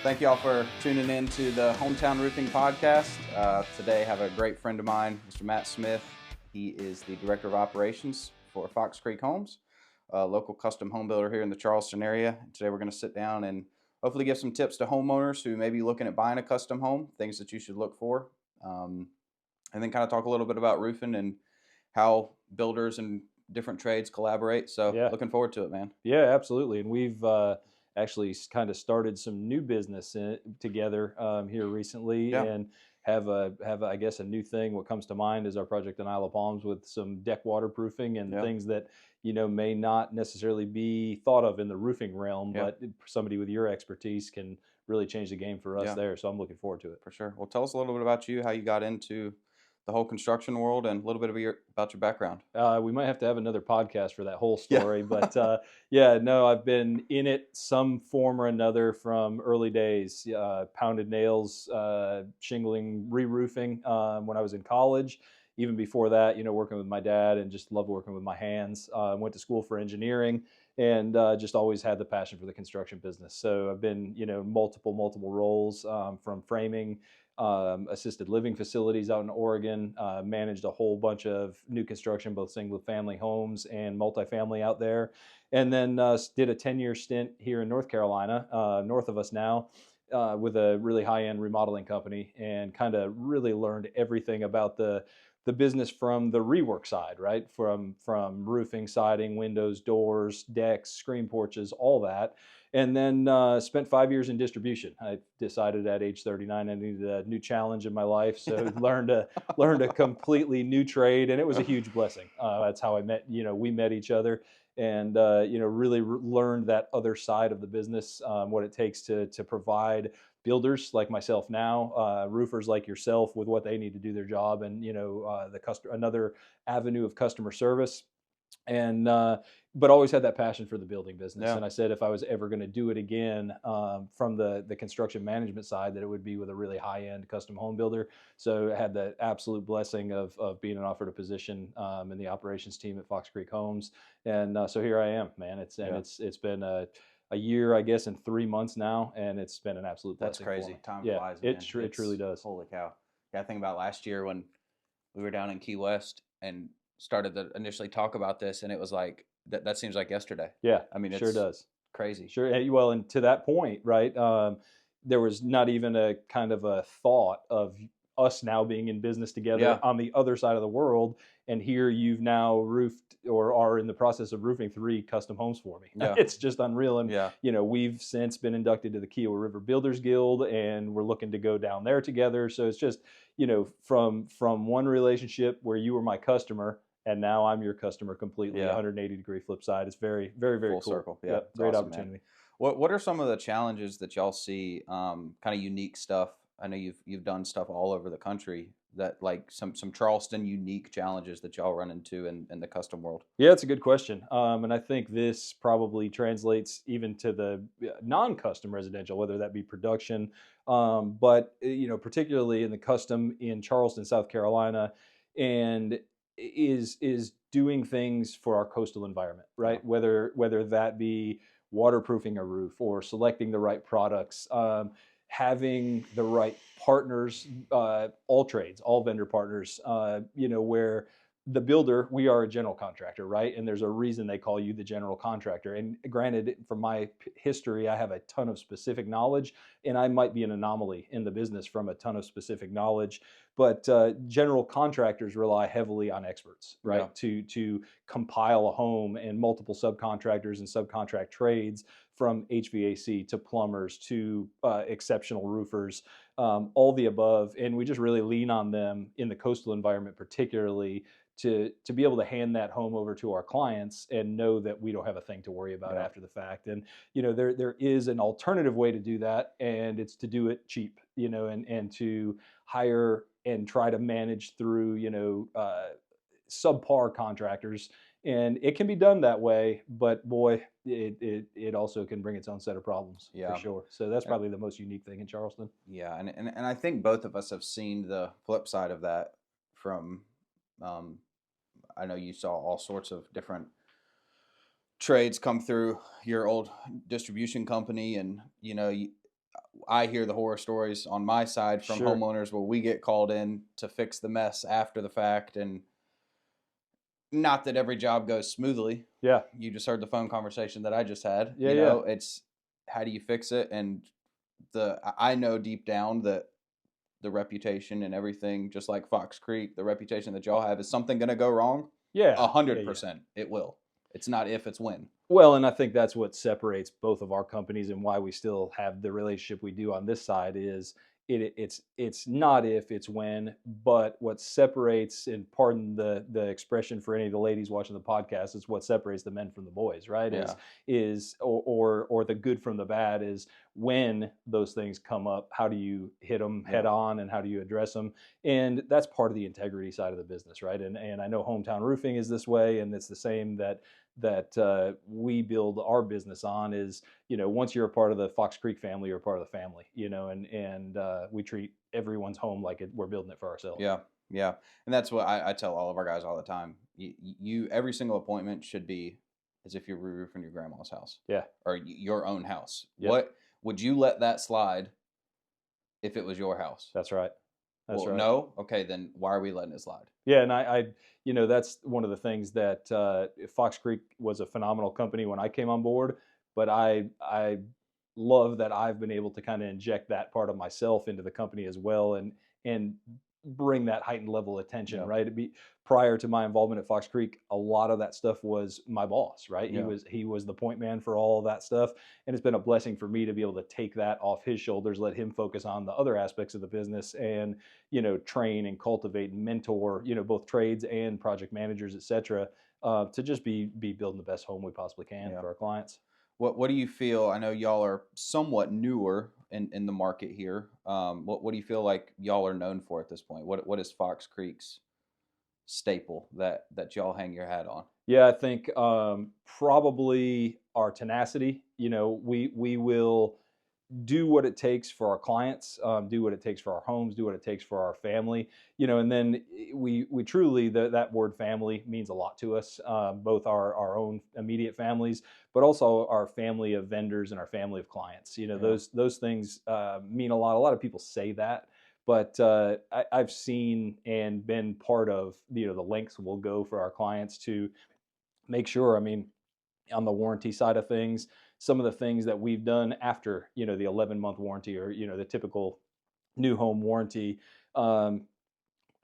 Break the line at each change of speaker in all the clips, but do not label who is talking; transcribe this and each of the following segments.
Thank you all for tuning in to the Hometown Roofing Podcast. Today I have a great friend of mine, Mr. Matt Smith. He is the Director of Operations for Fox Creek Homes, a local custom home builder here in the Charleston area. Today we're going to sit down and hopefully give some tips to homeowners who may be looking at buying a custom home, things that you should look for, and then kind of talk a little bit about roofing and how builders and different trades collaborate. So looking forward to it, man.
Yeah, absolutely. And we've actually kind of started some new business together here recently, and have I guess a new thing. What comes to mind is our project in Isle of Palms with some deck waterproofing and things that may not necessarily be thought of in the roofing realm, but somebody with your expertise can really change the game for us there. So I'm looking forward to it.
For sure. Well, tell us a little bit about you, how you got into the whole construction world, and a little bit about your background.
We might have to have another podcast for that whole story, but I've been in it some form or another from early days. Pounded nails, shingling, re-roofing when I was in college. Even before that, working with my dad and just loved working with my hands. Went to school for engineering and just always had the passion for the construction business. So I've been, multiple roles from framing, assisted living facilities out in Oregon, managed a whole bunch of new construction, both single family homes and multifamily out there. And then did a 10-year stint here in North Carolina, north of us now, with a really high-end remodeling company, and kind of really learned everything about the business from the rework side, right? From roofing, siding, windows, doors, decks, screen porches, all that. And then spent 5 years in distribution. I decided at age 39 I needed a new challenge in my life, so learned a completely new trade, and it was a huge blessing. That's how I met. We met each other, and really learned that other side of the business, what it takes to provide builders like myself now, roofers like yourself, with what they need to do their job, and another avenue of customer service. And but always had that passion for the building business. And I said if I was ever going to do it again from the construction management side, that it would be with a really high-end custom home builder. So I had the absolute blessing of being offered a position in the operations team at Fox Creek Homes. And so here I am, man. It's been a year, I guess, and 3 months now, and it's been an absolute blessing.
That's crazy. Time flies, man.
It truly does.
Holy cow. Yeah, I think about last year when we were down in Key West and started to initially talk about this, and it was like that seems like yesterday.
Yeah,
I mean, it
sure does.
Crazy.
Sure. Well, and to that point, right? There was not even a kind of a thought of us now being in business together on the other side of the world, and here you've now roofed or are in the process of roofing 3 custom homes for me. It's just unreal. And we've since been inducted to the Kiowa River Builders Guild, and we're looking to go down there together. So it's just from one relationship where you were my customer, and now I'm your customer completely, 180-degree flip side. It's very, very, very
full
cool.
circle. Yeah,
great
awesome,
opportunity.
Man. What are some of the challenges that y'all see? Kind of unique stuff. I know you've done stuff all over the country, that like some Charleston unique challenges that y'all run into in the custom world.
Yeah, it's a good question. And I think this probably translates even to the non-custom residential, whether that be production, but particularly in the custom in Charleston, South Carolina, and is doing things for our coastal environment, right? Whether that be waterproofing a roof or selecting the right products, having the right partners, all trades, all vendor partners, where the builder, we are a general contractor, right? And there's a reason they call you the general contractor. And granted, from my history, I have a ton of specific knowledge, and I might be an anomaly in the business from a ton of specific knowledge. But general contractors rely heavily on experts, right? To compile a home, and multiple subcontractors and subcontract trades, from HVAC to plumbers to exceptional roofers, all the above. And we just really lean on them in the coastal environment, particularly to be able to hand that home over to our clients and know that we don't have a thing to worry about after the fact. And there is an alternative way to do that, and it's to do it cheap, and to hire and try to manage through subpar contractors. And it can be done that way, but boy, it also can bring its own set of problems, for sure. So that's probably the most unique thing in Charleston.
Yeah, and I think both of us have seen the flip side of that from, I know you saw all sorts of different trades come through your old distribution company, and I hear the horror stories on my side from
Sure.
homeowners where we get called in to fix the mess after the fact. And not that every job goes smoothly.
Yeah.
You just heard the phone conversation that I just had.
Yeah. Yeah.
It's how do you fix it? And I know deep down that the reputation and everything, just like Fox Creek, the reputation that y'all have, is something going to go wrong.
Yeah.
A
Yeah.
hundred
Yeah.
percent, it will. It's not if, it's when.
Well, and I think that's what separates both of our companies and why we still have the relationship we do on this side is it's not if, it's when. But what separates, and pardon the expression for any of the ladies watching the podcast, is what separates the men from the boys, right?
Yeah.
Is or the good from the bad is when those things come up, how do you hit them head on and how do you address them? And that's part of the integrity side of the business, right? And I know Hometown Roofing is this way, and it's the same that we build our business on is, once you're a part of the Fox Creek family, you're a part of the family, and we treat everyone's home like we're building it for ourselves.
Yeah. Yeah. And that's what I tell all of our guys all the time. Every single appointment should be as if you're re-roofing your grandma's house.
Yeah.
Or your own house.
Yep.
What would you let that slide if it was your house?
That's right. That's right.
No. Okay, then why are we letting it slide?
Yeah, and I that's one of the things that Fox Creek was a phenomenal company when I came on board, but I love that I've been able to kind of inject that part of myself into the company as well, and bring that heightened level of attention.
Yeah.
Right. Prior to my involvement at Fox Creek, a lot of that stuff was my boss. Right.
Yeah.
He was the point man for all of that stuff, and it's been a blessing for me to be able to take that off his shoulders, let him focus on the other aspects of the business, and train and cultivate and mentor, both trades and project managers, et cetera, to just be building the best home we possibly can for our clients.
What do you feel? I know y'all are somewhat newer in the market here. What do you feel like y'all are known for at this point? What is Fox Creek's staple that y'all hang your hat on?
Yeah, I think probably our tenacity. We will do what it takes for our clients, do what it takes for our homes, do what it takes for our family, and then we truly, that word family means a lot to us, both our own immediate families, but also our family of vendors and our family of clients. Those things mean a lot. A lot of people say that, but I've seen and been part of the lengths we'll go for our clients to make sure. I mean, on the warranty side of things, some of the things that we've done after the 11-month warranty, or the typical new home warranty,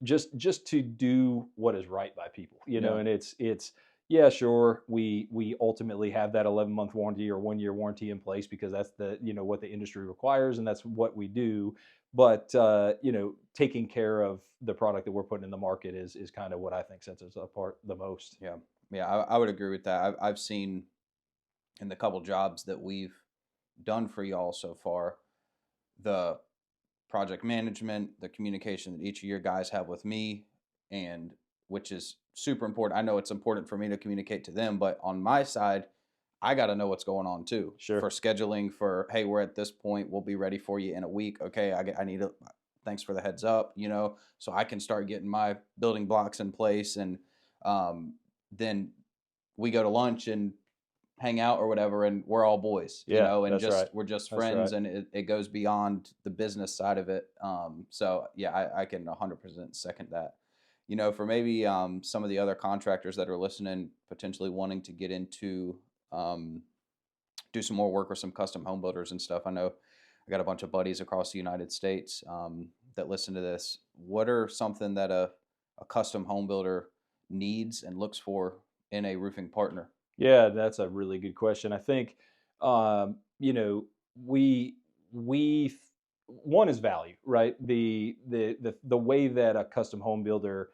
just to do what is right by people, and it's yeah, sure, we ultimately have that 11-month warranty or 1-year warranty in place because that's the what the industry requires, and that's what we do. But taking care of the product that we're putting in the market is kind of what I think sets us apart the most.
Yeah. I would agree with that. I've seen in the couple jobs that we've done for y'all so far, the project management, the communication that each of your guys have with me, and which is super important. I know it's important for me to communicate to them, but on my side, I got to know what's going on too.
Sure.
For scheduling, for hey, we're at this point, we'll be ready for you in a week. Okay, I need a thanks for the heads up, so I can start getting my building blocks in place, and then we go to lunch and hang out or whatever, and we're all boys, and just
right.
we're just
That's
friends,
right.
and it goes beyond the business side of it. So yeah, I can 100% second that. For maybe some of the other contractors that are listening, potentially wanting to get into do some more work with some custom home builders and stuff. I know I got a bunch of buddies across the United States that listen to this. What are something that a custom home builder needs and looks for in a roofing partner?
Yeah, that's a really good question. I think, we we one is value, right? The way that a custom home builder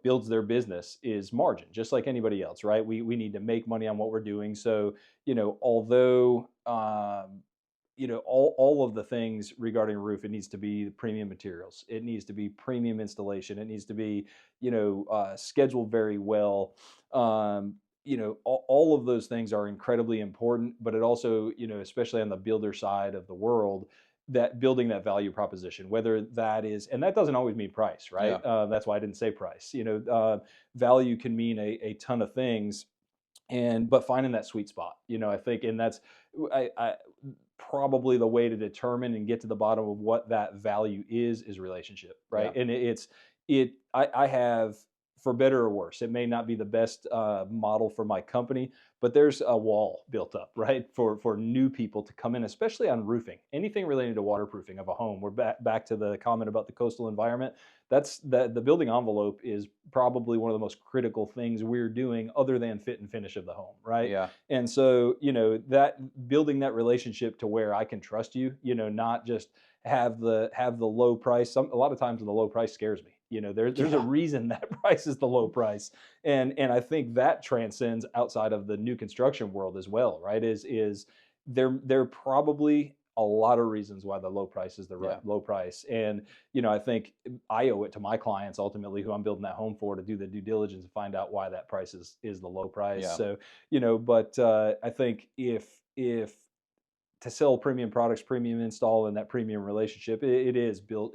builds their business is margin, just like anybody else, right? We need to make money on what we're doing. So although all of the things regarding roof, it needs to be premium materials, it needs to be premium installation, it needs to be scheduled very well. All of those things are incredibly important, but it also, especially on the builder side of the world, that building that value proposition, whether that is, and that doesn't always mean price, right?
Yeah.
That's why I didn't say price. Value can mean a ton of things, but finding that sweet spot, I think, and that's I probably the way to determine and get to the bottom of what that value is relationship,
Yeah.
right? And I have, for better or worse, it may not be the best model for my company, but there's a wall built up, right, for new people to come in, especially on roofing, anything related to waterproofing of a home. We're back to the comment about the coastal environment. That's the building envelope is probably one of the most critical things we're doing, other than fit and finish of the home, right?
Yeah.
And so, that building that relationship to where I can trust you, not just have the low price. A lot of times the low price scares me. There's a
Yeah.
reason that price is the low price. And I think that transcends outside of the new construction world as well, right? Is there probably a lot of reasons why the low price is the
Yeah.
low price. And I think I owe it to my clients ultimately, who I'm building that home for, to do the due diligence and find out why that price is the low price.
Yeah.
So, but I think if to sell premium products, premium install, and that premium relationship, it is built.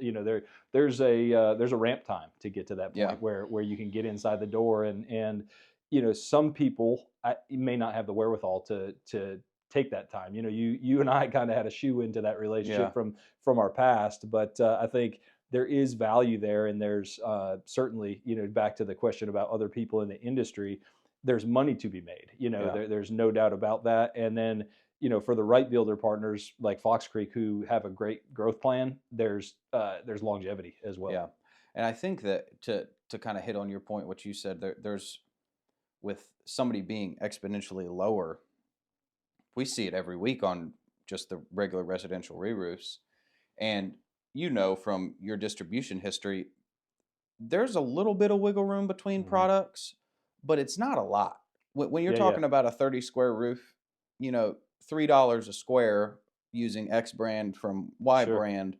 There's a ramp time to get to that point,
Yeah.
where you can get inside the door, and some people may not have the wherewithal to take that time. You and I kind of had a shoe into that
Yeah.
relationship from our past, but I think there is value there, and there's certainly, back to the question about other people in the industry, there's money to be made.
Yeah.
There's no doubt about that. And then, for the right builder partners like Fox Creek, who have a great growth plan, there's longevity as well.
Yeah. And I think that to kind of hit on your point, what you said, there's, with somebody being exponentially lower, we see it every week on just the regular residential re-roofs. And from your distribution history, there's a little bit of wiggle room between
Hmm.
products, but it's not a lot. When you're
Yeah, yeah,
talking about a 30 square roof, $3 a square using X brand from Y
sure.
brand,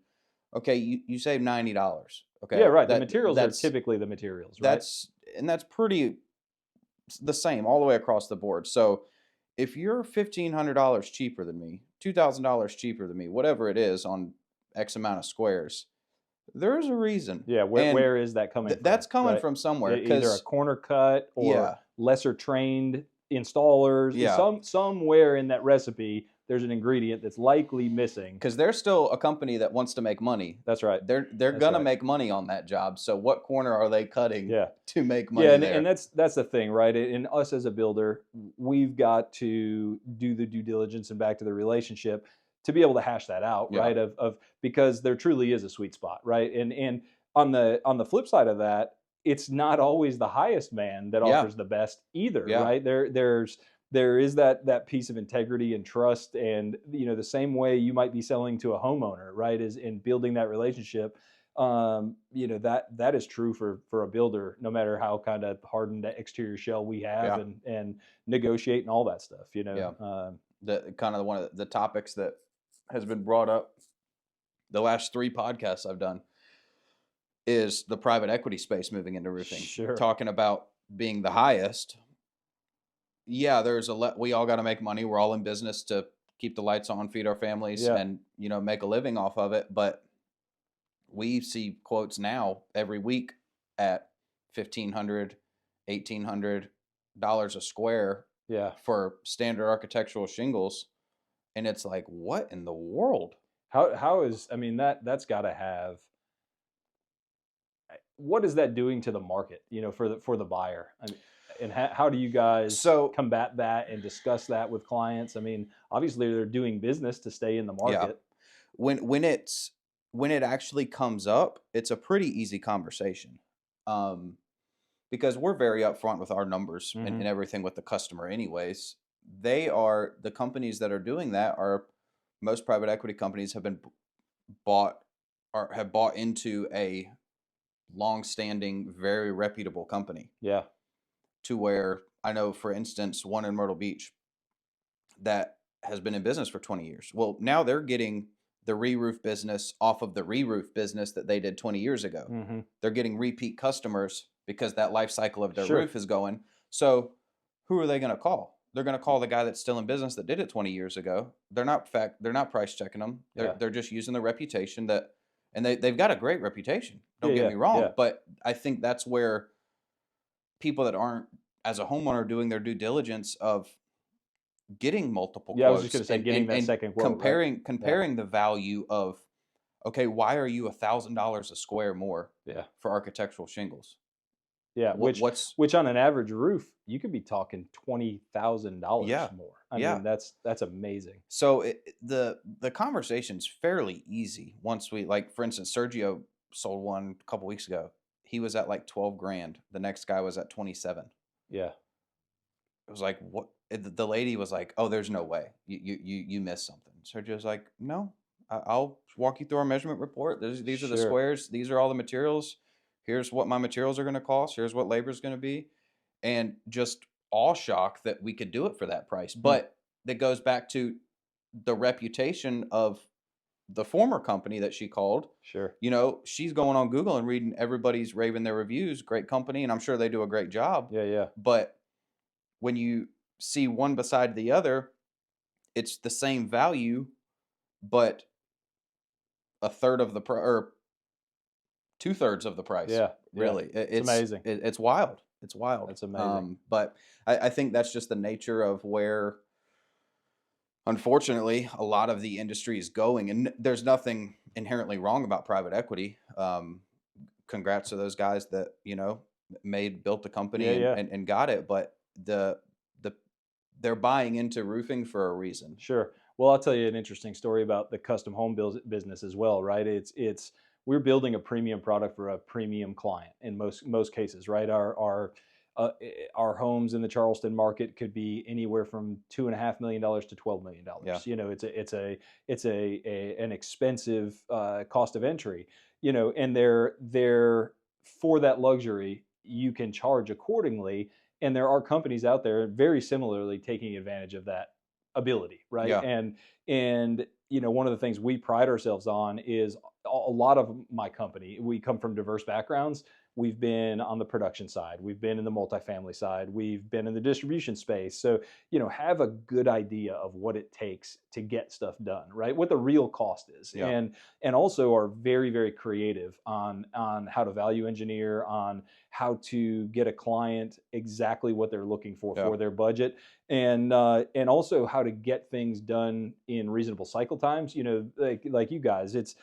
okay, you save $90.
Yeah,
Okay,
right. The materials are
that's
typically the materials, right?
that's and that's pretty the same all the way across the board. So if you're $1,500 cheaper than me, $2,000 cheaper than me, whatever it is on X amount of squares, there's a reason.
Yeah,
And
where is that coming from,
that's coming
right?
from somewhere.
Either a
Because
corner cut or
yeah,
lesser trained installers.
yeah,
Somewhere in that recipe, there's an ingredient that's likely missing.
because they're still a company that wants to make money.
That's right.
They're
That's
gonna
right.
make money on that job. So what corner are they cutting
Yeah.
to make
Yeah,
money
and
there?
that's the thing, right? In us as a builder, we've got to do the due diligence and back to the relationship to be able to hash that out,
Yeah,
right? Of because there truly is a sweet spot, right? And on the flip side of that, it's not always the highest man that
yeah,
offers the best either,
yeah,
right? There is that piece of integrity and trust, and the same way you might be selling to a homeowner, right? Is in building that relationship. That is true for a builder, no matter how kind of hardened that exterior shell we have,
yeah,
and negotiate and all that stuff.
yeah. The kind of one of the topics that has been brought up the last 3 podcasts I've done is the private equity space moving into roofing,
Sure.
talking about being the highest. Yeah, we all got to make money. We're all in business to keep the lights on, feed our families,
Yeah.
and make a living off of it. But we see quotes now every week at 1,500, $1,800 a square
Yeah.
for standard architectural shingles, and it's like, what in the world?
How is, I mean, that's got to have, what is that doing to the market, for the buyer? I mean, and how do you guys
So
combat that and discuss that with clients? I mean, obviously they're doing business to stay in the
yeah,
market.
when it actually comes up, it's a pretty easy conversation, um, because we're very upfront with our numbers and
Hmm.
everything with the customer. Anyways, they are the companies that are doing that are most private equity companies have been bought or have bought into a long-standing, very reputable company,
Yeah.
to where I know, for instance, one in Myrtle Beach that has been in business for 20 years. Well, now they're getting the re-roof business off of the re-roof business that they did 20 years ago.
Hmm.
They're getting repeat customers because that life cycle of their
Sure.
roof is going. So who are they going to call? They're going to call the guy that's still in business that did it 20 years ago. They're not price checking them.
Yeah.
They're just using the reputation and they've got a great reputation. Don't
Yeah.
get
Yeah.
me wrong,
Yeah.
but I think that's where people that aren't, as a homeowner, doing their due diligence of getting multiple
Yeah, I was just
quotes
going to say
and
getting that second quote, right? Yeah.
comparing the value of, okay, why are you $1,000 a square more
Yeah.
for architectural shingles?
Yeah,
What's
which on an average roof, you could be talking $20,000
yeah,
more. I
yeah.
mean, that's amazing.
So the conversation's fairly easy once we, like, for instance, Sergio sold one a couple weeks ago. He was at like 12 grand. The next guy was at 27.
Yeah.
It was like, what? The lady was like, "Oh, there's no way. You missed something." Sergio's like, "No, I'll walk you through our measurement report. These are the
Sure.
squares. These are all the materials. Here's what my materials are going to cost. Here's what labor is going to be," and just all shock that we could do it for that price.
Hmm.
But that goes back to the reputation of the former company that she called.
Sure.
You know, she's going on Google and reading everybody's raving their reviews. Great company, and I'm sure they do a great job.
Yeah, yeah.
But when you see one beside the other, it's the same value, but a third of the or two-thirds of the price.
Yeah, yeah.
Really,
It's amazing.
it's wild. It's wild.
That's amazing.
But I think that's just the nature of where, unfortunately, a lot of the industry is going. And there's nothing inherently wrong about private equity. Congrats to those guys that, built the company
Yeah, yeah.
and got it. But the they're buying into roofing for a reason.
Sure. Well, I'll tell you an interesting story about the custom home business as well, right? It's we're building a premium product for a premium client in most cases, right? Our homes in the Charleston market could be anywhere from $2.5 million to $12 million.
Yeah.
It's an expensive cost of entry, and they're for that luxury you can charge accordingly, and there are companies out there very similarly taking advantage of that ability, right?
Yeah.
And one of the things we pride ourselves on is a lot of my company, we come from diverse backgrounds. We've been on the production side, we've been in the multifamily side, we've been in the distribution space. So have a good idea of what it takes to get stuff done, right? What the real cost is.
Yeah.
And also are very, very creative on how to value engineer, on how to get a client exactly what they're looking for
Yeah.
their budget, and also how to get things done in reasonable cycle times. Like you guys, it's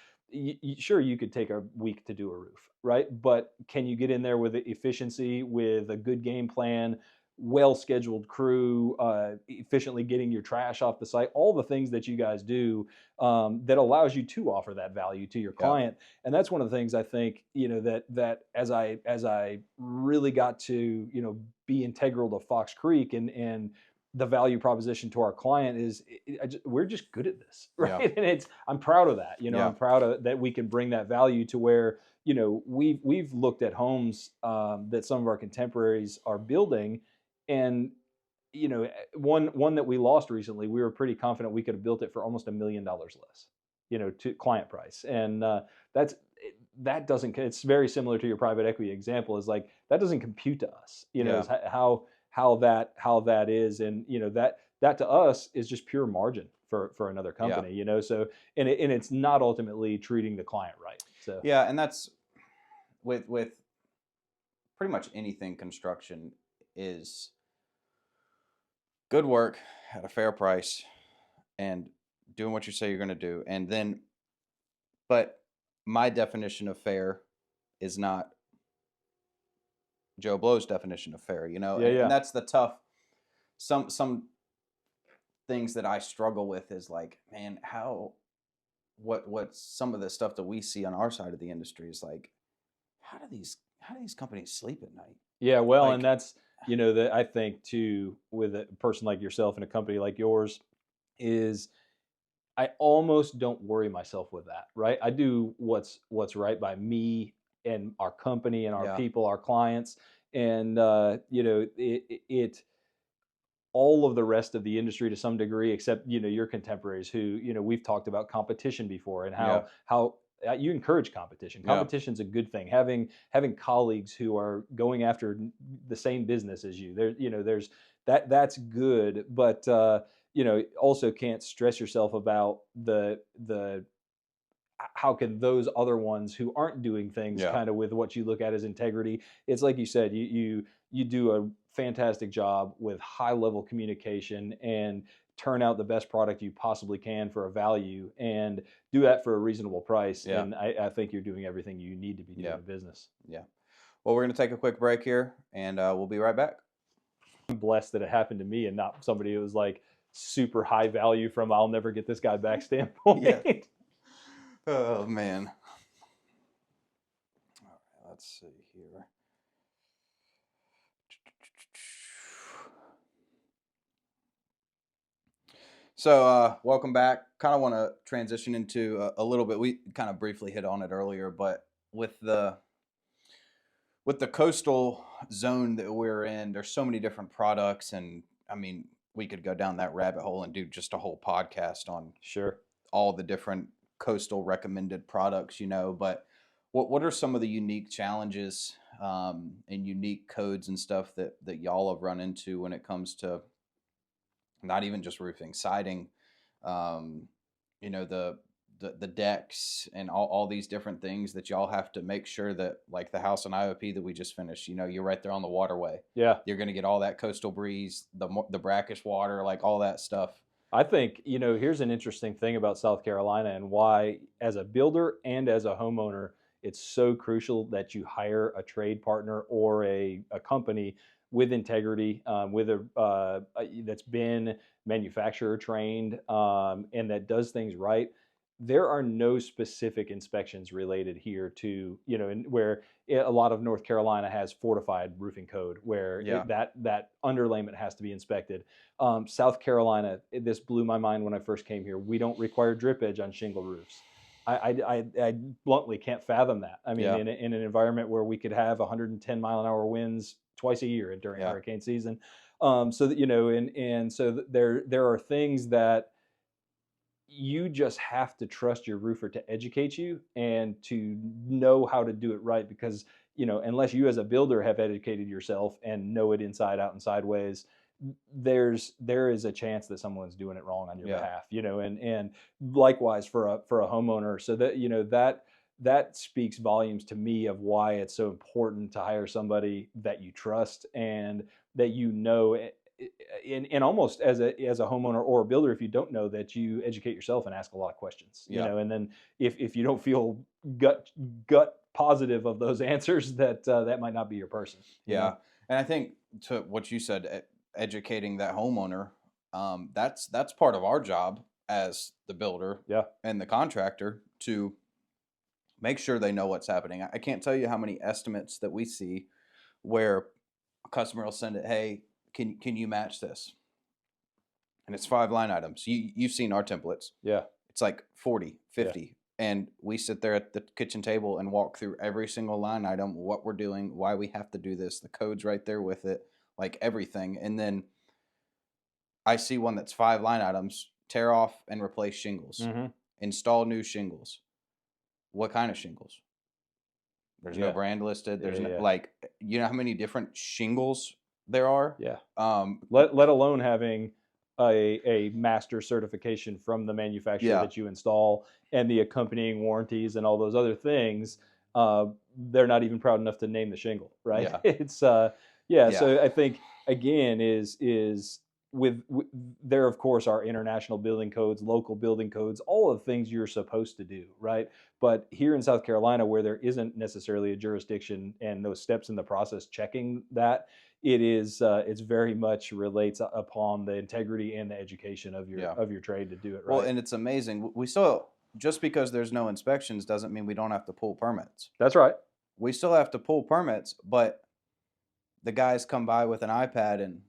sure you could take a week to do a roof, right? But can you get in there with efficiency, with a good game plan, well scheduled crew, efficiently getting your trash off the site, all the things that you guys do, that allows you to offer that value to your
Yeah.
client. And that's one of the things I think, that as I really got to, be integral to Fox Creek and the value proposition to our client is we're just good at this, right?
Yeah.
And I'm proud of that.
Yeah.
I'm proud of that we can bring that value to where we've looked at homes that some of our contemporaries are building, and one that we lost recently, we were pretty confident we could have built it for almost $1 million less, to client price, and that's that doesn't. It's very similar to your private equity example. Is like that doesn't compute to us.
Yeah.
Is how that is, and that to us is just pure margin for another company. So and it's not ultimately treating the client right. So
Yeah, and that's with pretty much anything construction is good work at a fair price and doing what you say you're going to do. And then, but my definition of fair is not Joe Blow's definition of fair,
yeah,
and
yeah.
that's the tough, some things that I struggle with is like, man, what some of the stuff that we see on our side of the industry is like, how do these companies sleep at night?
Yeah, well, and
Like,
that's that I think too with a person like yourself and a company like yours is I almost don't worry myself with that, right? I do what's right by me and our company and our
yeah,
people, our clients, and it all of the rest of the industry to some degree, except your contemporaries who we've talked about competition before and
yeah,
how you encourage competition.
yeah,
Competition's a good thing. Having colleagues who are going after the same business as you. There's that's good, but also can't stress yourself about the how can those other ones who aren't doing things
yeah,
kind of with what you look at as integrity. It's like you said, you do a fantastic job with high level communication and turn out the best product you possibly can for a value and do that for a reasonable price.
Yeah.
And I think you're doing everything you need to be doing
Yeah.
in business.
Yeah. Well, we're going to take a quick break here, and we'll be right back.
I'm blessed that it happened to me and not somebody who was like super high value from I'll never get this guy back standpoint.
Yeah. Oh, man. All right, let's see here. So, welcome back. Kind of want to transition into a little bit. We kind of briefly hit on it earlier, but with the coastal zone that we're in, there's so many different products, and I mean, we could go down that rabbit hole and do just a whole podcast on
Sure.
all the different coastal recommended products, but what are some of the unique challenges and unique codes and stuff that y'all have run into when it comes to not even just roofing, siding, um, the decks and all these different things that y'all have to make sure that, like the house in IOP that we just finished, you're right there on the waterway.
Yeah.
You're going to get all that coastal breeze, the brackish water, like all that stuff.
I think, here's an interesting thing about South Carolina and why, as a builder and as a homeowner, it's so crucial that you hire a trade partner or a company with integrity, that's been manufacturer trained, and that does things right. There are no specific inspections related here to, where a lot of North Carolina has fortified roofing code where
Yeah.
that underlayment has to be inspected. South Carolina, this blew my mind when I first came here. We don't require drip edge on shingle roofs. I bluntly can't fathom that. I mean,
Yeah.
in an environment where we could have 110 mile an hour winds twice a year during
Yeah.
hurricane season, so that so there are things that you just have to trust your roofer to educate you and to know how to do it right, because unless you as a builder have educated yourself and know it inside out and sideways, there is a chance that someone's doing it wrong on your
Yeah.
behalf, and likewise for a homeowner. So that speaks volumes to me of why it's so important to hire somebody that you trust and that and almost as a homeowner or a builder, if you don't know, that you educate yourself and ask a lot of questions,
Yeah.
and then if you don't feel gut positive of those answers, that might not be your person.
Yeah. And I think, to what you said, educating that homeowner, that's part of our job as the builder
Yeah.
and the contractor to make sure they know what's happening. I can't tell you how many estimates that we see where a customer will send it, hey, can you match this? And it's 5 line items. You've seen our templates.
Yeah.
It's like 40, 50. And we sit there at the kitchen table and walk through every single line item, what we're doing, why we have to do this. The code's right there with it, like everything. And then I see one that's 5 line items: tear off and replace shingles,
Mm-hmm.
install new shingles. What kind of shingles? There's no brand listed. There's no, like, you know how many different shingles there are?
Yeah.
Um,
Let alone having a master certification from the manufacturer that you install and the accompanying warranties and all those other things. They're not even proud enough to name the shingle, right?
Yeah.
It's So I think, again, is with there, of course, are international building codes, local building codes, all of the things you're supposed to do, right? But here in South Carolina, where there isn't necessarily a jurisdiction and those steps in the process checking that, it's very much relates upon the integrity and the education of your trade to do it right.
Well, and it's amazing. We still, just because there's no inspections doesn't mean we don't have to pull permits.
That's right.
We still have to pull permits, but the guys come by with an iPad and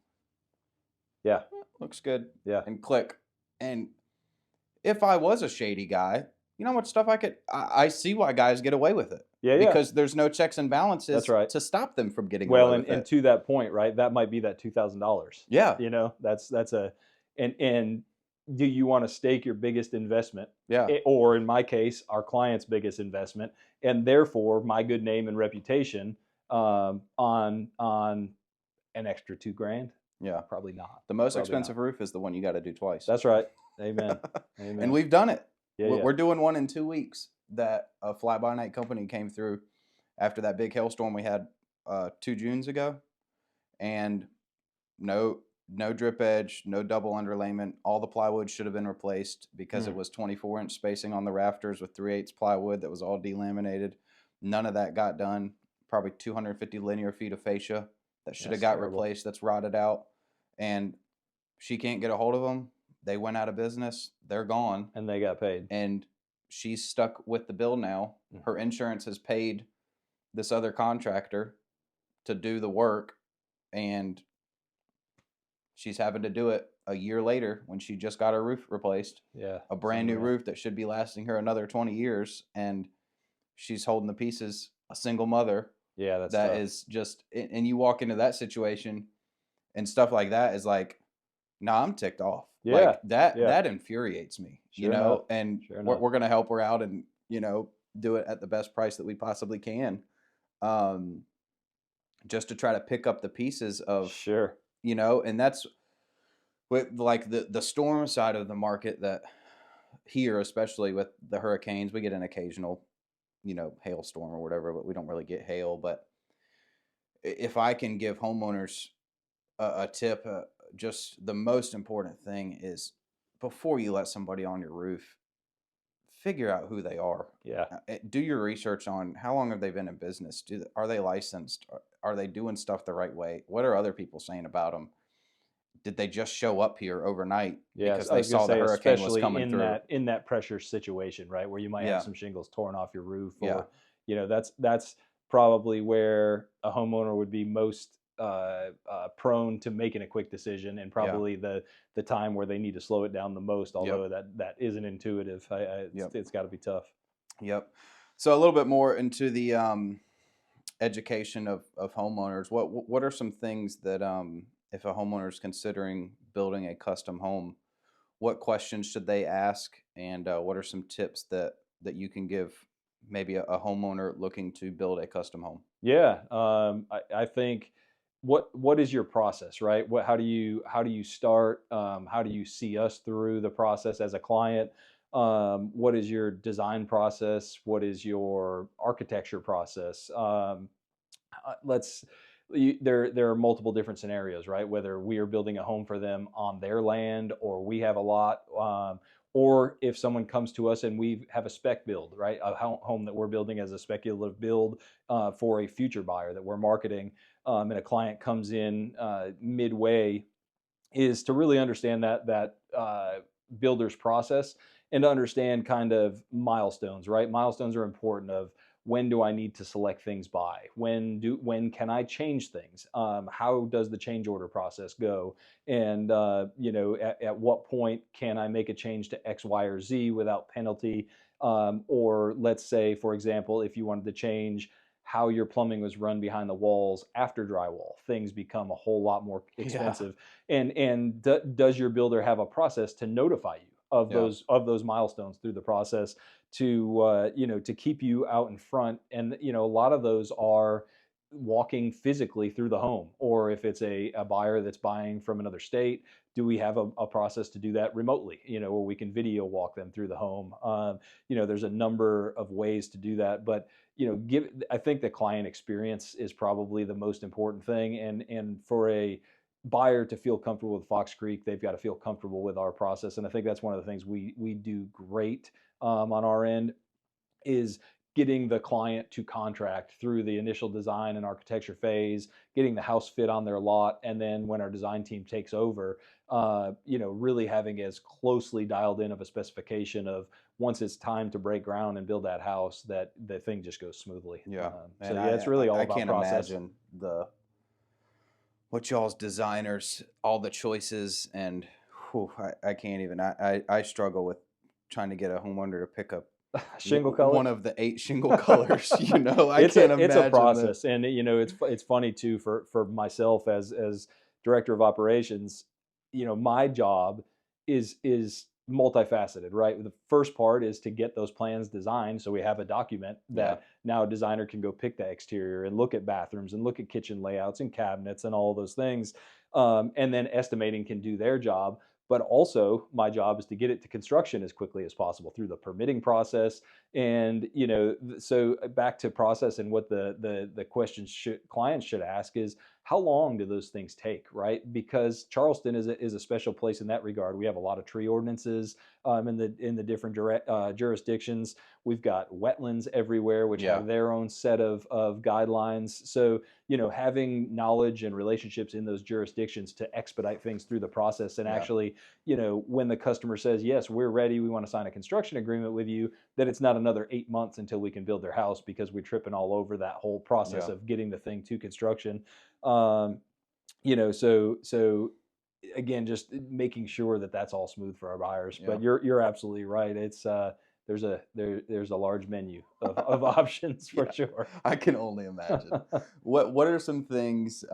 looks good.
Yeah.
And click. And if I was a shady guy, you know how much stuff I see why guys get away with it.
Yeah.
Because there's no checks and balances.
That's right.
To stop them from getting away with it.
And to that point, right, that might be that $2,000.
Yeah.
That's and do you want to stake your biggest investment?
Yeah.
Or in my case, our client's biggest investment, and therefore my good name and reputation, on an extra $2,000?
Yeah.
Probably not.
The most expensive roof is the one you got to do twice.
That's right. Amen. Amen.
And we've done it.
Yeah.
We're doing one in 2 weeks that a fly-by-night company came through after that big hailstorm we had 2 Junes ago. And no drip edge, no double underlayment. All the plywood should have been replaced because it
Mm.
was 24-inch spacing on the rafters with 3/8 plywood that was all delaminated. None of that got done. Probably 250 linear feet of fascia that should have
That's
got
terrible.
replaced. That's rotted out, and she can't get a hold of them. They went out of business. They're gone,
And they got paid.
and she's stuck with the bill now.
Mm.
Her insurance has paid this other contractor to do the work, and she's having to do it a year later when she just got her roof replaced,
Yeah.
a
It's
brand new
unreal.
roof that should be lasting her another 20 years, and she's holding the pieces, a single mother
Yeah, that's
that
tough.
is just, and you walk into that situation and stuff like that is like, nah, I'm ticked off.
Yeah.
Like that,
Yeah.
that infuriates me,
Sure enough.
and
Sure
we're,
enough.
we're going to help her out and, do it at the best price that we possibly can. Um, just to try to pick up the pieces of,
Sure.
and that's with like the storm side of the market that here, especially with the hurricanes, we get an occasional, hailstorm or whatever, but we don't really get hail. But if I can give homeowners a tip, just the most important thing is before you let somebody on your roof, figure out who they are.
Yeah.
Do your research on how long have they been in business? Are they licensed? Are they doing stuff the right way? What are other people saying about them? Did they just show up here overnight
Yes,
because
I
they
was gonna
saw the
say,
hurricane was
especially
coming through?
in that pressure situation, right, where you might have
Yeah,
some shingles torn off your roof,
yeah,
or that's probably where a homeowner would be most prone to making a quick decision, and
yeah,
probably the time where they need to slow it down the most.
yep,
Although that isn't intuitive,
yep,
it's got to be tough.
yep. So a little bit more into the education of homeowners. What are some things that if a homeowner is considering building a custom home, what questions should they ask, and what are some tips that you can give maybe a homeowner looking to build a custom home?
Yeah, I think what is your process, right? How do you start? How do you see us through the process as a client? What is your design process? What is your architecture process? Let's there are multiple different scenarios, right? Whether we are building a home for them on their land, or we have a lot, or if someone comes to us and we have a spec build, right? A home that we're building as a speculative build for a future buyer that we're marketing, and a client comes in midway, is to really understand that builder's process, and to understand kind of milestones, right? Milestones are important. Of when do I need to select things by? When can I change things? How does the change order process go? And at what point can I make a change to X, Y, or Z without penalty? Or let's say, for example, if you wanted to change how your plumbing was run behind the walls after drywall, things become a whole lot more
Yeah,
expensive. And does your builder have a process to notify you
yeah,
of those milestones through the process, to to keep you out in front? And a lot of those are walking physically through the home, or if it's a buyer that's buying from another state, do we have a process to do that remotely, where we can video walk them through the home? There's a number of ways to do that, but I think the client experience is probably the most important thing. And for a buyer to feel comfortable with Fox Creek, they've got to feel comfortable with our process. And I think that's one of the things we do great on our end, is getting the client to contract through the initial design and architecture phase, getting the house fit on their lot, and then when our design team takes over, really having as closely dialed in of a specification of, once it's time to break ground and build that house, that the thing just goes smoothly.
yeah.
So
And
yeah, it's really all
I
about
can't
process.
imagine what y'all's designers, all the choices, and whew, I can't even. I struggle with trying to get a homeowner to pick up
Shingle
one
color.
of the 8 shingle colors. I
it's
can't
a
imagine that.
process, and it's funny too, for myself as director of operations. My job is multifaceted, right? The first part is to get those plans designed, so we have a document
Yeah,
that now a designer can go pick the exterior and look at bathrooms and look at kitchen layouts and cabinets and all those things. And then estimating can do their job, but also my job is to get it to construction as quickly as possible through the permitting process. And so back to process, and what the questions clients should ask is, how long do those things take, right? Because Charleston is a special place in that regard. We have a lot of tree ordinances in the different jurisdictions. We've got wetlands everywhere, which
Yeah.
have their own set of guidelines. So, having knowledge and relationships in those jurisdictions to expedite things through the process, and
Yeah.
actually, when the customer says, yes, we're ready, we want to sign a construction agreement with you, that it's not another 8 months until we can build their house because we're tripping all over that whole process
Yeah.
of getting the thing to construction. Um, so again, just making sure that that's all smooth for our buyers.
Yeah.
But you're absolutely right. It's there's a large menu of options for
Yeah.
sure.
I can only imagine. What are some things,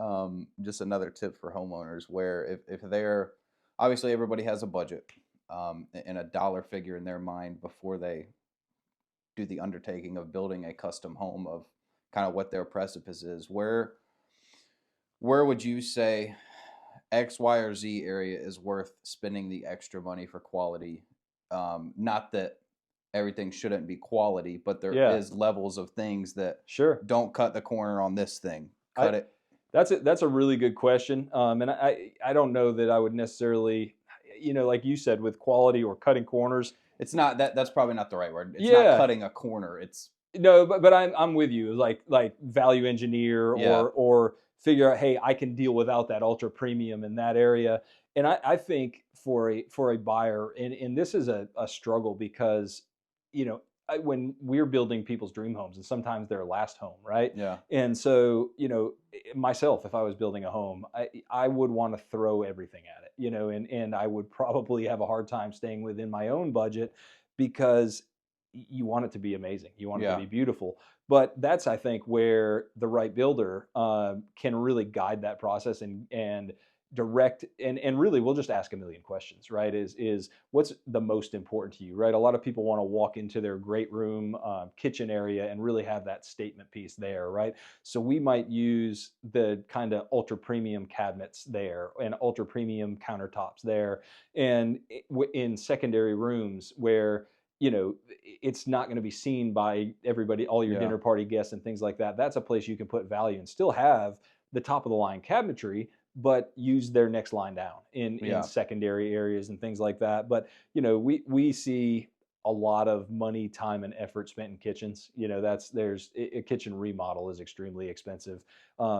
just another tip for homeowners, where if they're, obviously everybody has a budget, and a dollar figure in their mind before they do the undertaking of building a custom home, of kind of what their precipice is, where would you say X, Y, or Z area is worth spending the extra money for quality? Not that everything shouldn't be quality, but there
Yeah,
is levels of things that
sure.
don't cut the corner on this thing.
I
Cut it.
That's a really good question. And I don't know that I would necessarily, like you said, with quality or cutting corners.
It's not that. That's probably not the right word. It's not
Yeah,
cutting a corner. It's
no, but I'm with you. Like value engineer,
yeah,
or figure out, hey, I can deal without that ultra premium in that area. And I think for a buyer, and this is a struggle because, when we're building people's dream homes, and sometimes their last home, right?
yeah,
And so, myself, if I was building a home, I would want to throw everything at it, and I would probably have a hard time staying within my own budget because you want it to be amazing. You want it to
yeah,
be beautiful. But that's, I think, where the right builder can really guide that process and direct, and really we'll just ask a million questions, right? Is what's the most important to you, right? A lot of people want to walk into their great room, kitchen area, and really have that statement piece there, right? So we might use the kind of ultra premium cabinets there and ultra premium countertops there, and in secondary rooms where, it's not going to be seen by everybody, all your
yeah,
dinner party guests and things like that. That's a place you can put value and still have the top of the line cabinetry, but use their next line down in
yeah,
secondary areas and things like that. But, we see a lot of money, time, and effort spent in kitchens. There's a kitchen remodel is extremely expensive.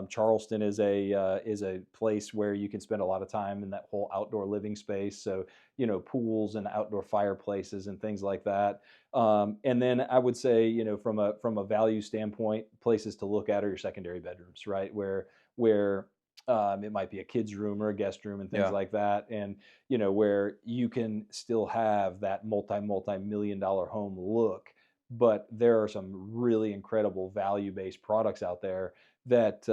Charleston is a place where you can spend a lot of time in that whole outdoor living space. So, pools and outdoor fireplaces and things like that. And then I would say, from a value standpoint, places to look at are your secondary bedrooms, right? Where it might be a kid's room or a guest room and things
yeah,
like that, and where you can still have that multi-million dollar home look, but there are some really incredible value based products out there that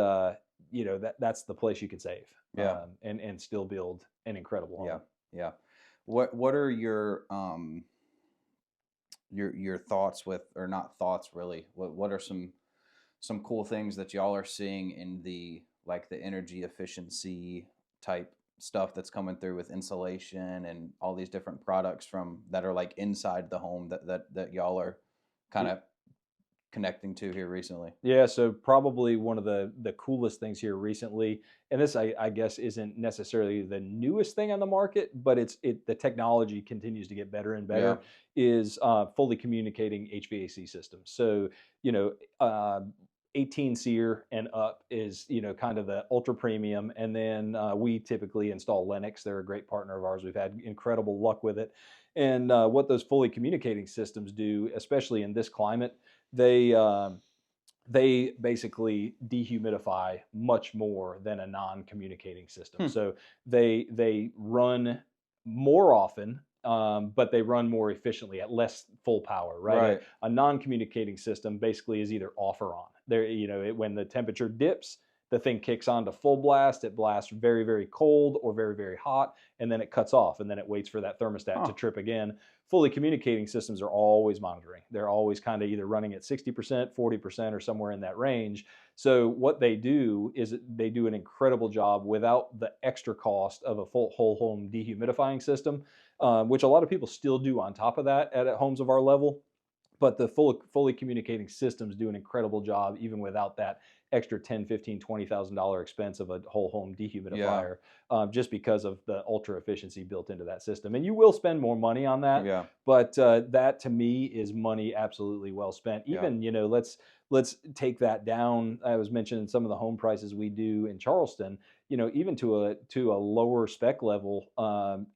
that's the place you can save,
yeah,
and still build an incredible
yeah,
home.
yeah. What are your thoughts with, or not thoughts really? What are some cool things that y'all are seeing in the, like, the energy efficiency type stuff that's coming through with insulation and all these different products from that are like inside the home that y'all are kind of connecting to here recently?
Yeah, so probably one of the coolest things here recently, and this I guess isn't necessarily the newest thing on the market, but the technology continues to get better and
Yeah.
better, is fully communicating HVAC systems. So, you know, uh, 18 SEER and up is, kind of the ultra premium, and then we typically install Lennox. They're a great partner of ours. We've had incredible luck with it, and what those fully communicating systems do, especially in this climate, they they basically dehumidify much more than a non-communicating system.
Hmm.
So they run more often, but they run more efficiently at less full power. Right, a,
Right.
a non-communicating system basically is either off or on. There, when the temperature dips, the thing kicks on to full blast. It blasts very, very cold or very, very hot, and then it cuts off, and then it waits for that thermostat to
Huh.
trip again. Fully communicating systems are always monitoring. They're always kind of either running at 60%, 40%, or somewhere in that range. So what they do is they do an incredible job without the extra cost of a full whole home dehumidifying system, which a lot of people still do on top of that at homes of our level. but the fully communicating systems do an incredible job even without that extra 10, 15, $20,000 expense of a whole home
Yeah.
dehumidifier, just because of the ultra efficiency built into that system. And you will spend more money on that,
Yeah.
but that to me is money absolutely well spent.
Yeah.
Even, let's take that down. I was mentioning some of the home prices we do in Charleston, even to a lower spec level,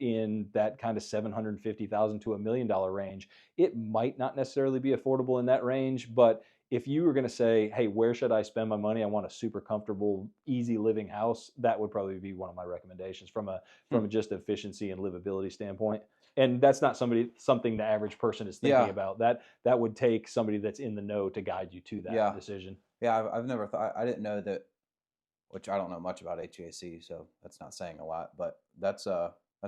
in that kind of 750,000 to $1 million range. It might not necessarily be affordable in that range, but if you were going to say, hey, where should I spend my money? I want a super comfortable, easy living house. That would probably be one of my recommendations from a
Hmm.
just efficiency and livability standpoint. And that's not something the average person is thinking
Yeah.
about. That would take somebody that's in the know to guide you to that
Yeah.
decision.
Yeah. I've never thought, I didn't know that, which I don't know much about HVAC, so that's not saying a lot, but that's